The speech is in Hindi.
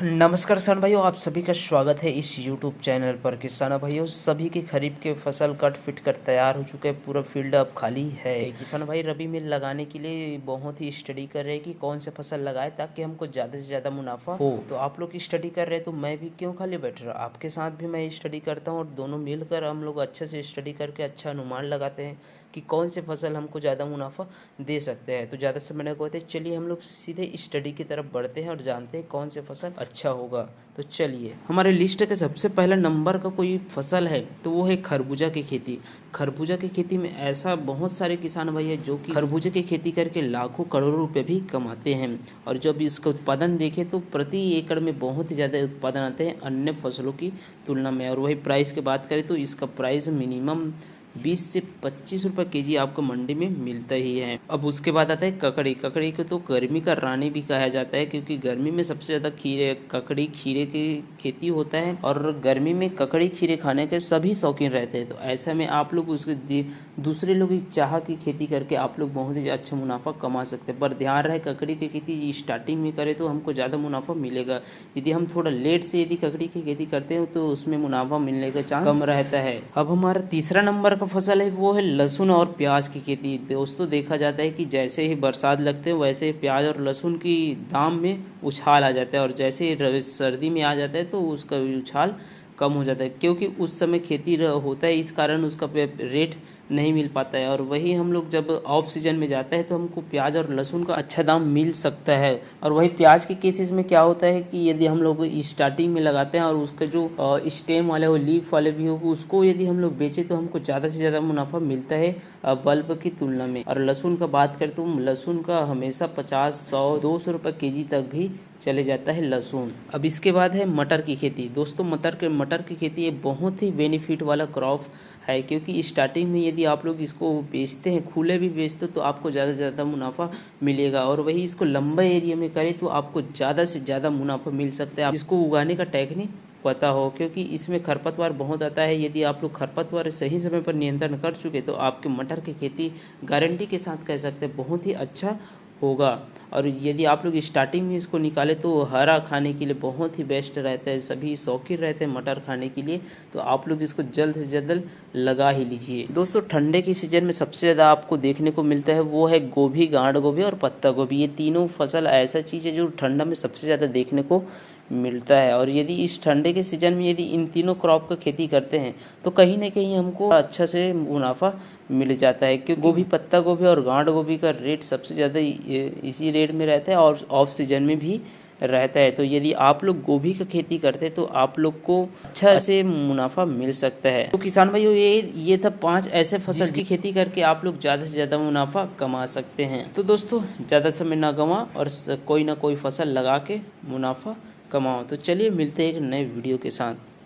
नमस्कार किसान भाइयों, आप सभी का स्वागत है इस YouTube चैनल पर। किसान भाइयों, सभी की खरीफ के फसल कट फिट कर तैयार हो चुके हैं, पूरा फील्ड अब खाली है। किसान भाई रबी में लगाने के लिए बहुत ही स्टडी कर रहे हैं कि कौन से फसल लगाए ताकि हमको ज़्यादा से ज़्यादा मुनाफा हो। तो आप लोग स्टडी कर रहे हैं तो मैं भी क्यों खाली बैठ रहा, आपके साथ भी मैं स्टडी करता हूँ और दोनों मिलकर हम लोग अच्छे से स्टडी करके अच्छा अनुमान लगाते हैं कि कौन से फसल हमको ज़्यादा मुनाफा दे सकते हैं। तो ज़्यादा समय न कहते, चलिए हम लोग सीधे स्टडी की तरफ बढ़ते हैं और जानते हैं कौन से फसल अच्छा होगा। तो चलिए, हमारे लिस्ट के सबसे पहला नंबर का कोई फसल है तो वो है खरबूजा की खेती। खरबूजा की खेती में ऐसा बहुत सारे किसान भाई है जो कि खरबूजे की खेती करके लाखों करोड़ों रुपए भी कमाते हैं। और जब इसका उत्पादन देखें तो प्रति एकड़ में बहुत ही ज़्यादा उत्पादन आते हैं अन्य फसलों की तुलना में। और वही प्राइस की बात करें तो इसका प्राइस मिनिमम 20 से 25 रुपये केजी आपको मंडी में मिलता ही है। अब उसके बाद आता है ककड़ी। ककड़ी को तो गर्मी का रानी भी कहा जाता है क्योंकि गर्मी में सबसे ज़्यादा ककड़ी खीरे की खेती होता है और गर्मी में ककड़ी खीरे खाने के सभी शौकीन रहते हैं। तो ऐसे में आप लोग उसके दूसरे लोग की चाह की खेती करके आप लोग बहुत ही अच्छा मुनाफा कमा सकते हैं। पर ध्यान रहे, ककड़ी की खेती स्टार्टिंग में करें तो हमको ज़्यादा मुनाफा मिलेगा। यदि हम थोड़ा लेट से यदि ककड़ी की खेती करते हैं तो उसमें मुनाफा मिलने का चांस कम रहता है। अब हमारा तीसरा नंबर फसल है वो है लहसुन और प्याज की खेती। दोस्तों, देखा जाता है कि जैसे ही बरसात लगते हैं वैसे ही प्याज और लहसुन की दाम में उछाल आ जाता है और जैसे ही सर्दी में आ जाता है तो उसका उछाल कम हो जाता है क्योंकि उस समय खेती होता है, इस कारण उसका रेट नहीं मिल पाता है। और वही हम लोग जब ऑफ सीजन में जाते हैं तो हमको प्याज और लहसुन का अच्छा दाम मिल सकता है। और वही प्याज के केसेस में क्या होता है कि यदि हम लोग स्टार्टिंग में लगाते हैं और उसका जो स्टेम वाले हो, लीफ वाले भी हो, उसको यदि हम लोग बेचें तो हमको ज़्यादा से ज़्यादा मुनाफा मिलता है बल्ब की तुलना में। और लहसुन का बात करें तो लहसुन का हमेशा 50, 100, 200 रुपये केजी तक भी चले जाता है लहसुन। अब इसके बाद है मटर की खेती। दोस्तों, मटर की खेती एक बहुत ही बेनिफिट वाला क्रॉप है क्योंकि स्टार्टिंग में यदि आप लोग इसको बेचते हैं, खुले भी बेचते तो आपको ज़्यादा से ज़्यादा मुनाफा मिलेगा। और वही इसको लंबे एरिया में करें तो आपको ज़्यादा से ज़्यादा मुनाफा मिल सकता है। इसको उगाने का टेक्निक पता हो क्योंकि इसमें खरपतवार बहुत आता है। यदि आप लोग खरपतवार सही समय पर नियंत्रण कर चुके तो आपके मटर की खेती गारंटी के साथ कह सकते हैं बहुत ही अच्छा होगा। और यदि आप लोग स्टार्टिंग में इसको निकालें तो हरा खाने के लिए बहुत ही बेस्ट रहता है, सभी शौकीन रहते हैं मटर खाने के लिए। तो आप लोग इसको जल्द से जल्द लगा ही लीजिए। दोस्तों, ठंडे के सीजन में सबसे ज़्यादा आपको देखने को मिलता है वो है गोभी, गांठ गोभी और पत्ता गोभी। ये तीनों फसल ऐसा चीज़ है जो ठंडा में सबसे ज़्यादा देखने को मिलता है। और यदि इस ठंडे के सीजन में यदि इन तीनों क्रॉप का खेती करते हैं तो कहीं ना कहीं हमको अच्छा से मुनाफा मिल जाता है क्योंकि गोभी, पत्ता गोभी और गांठ गोभी का रेट सबसे ज़्यादा इसी रेट में रहता है और ऑफ सीजन में भी रहता है। तो यदि आप लोग गोभी का खेती करते हैं तो आप लोग को अच्छा से मुनाफा मिल सकता है। तो किसान भाइयों, ये था 5 ऐसे फसल की खेती करके आप लोग ज़्यादा से ज़्यादा मुनाफा कमा सकते हैं। तो दोस्तों, ज़्यादा समय ना गंवा और कोई ना कोई फसल लगा के मुनाफा कमाओ। तो चलिए मिलते हैं एक नए वीडियो के साथ।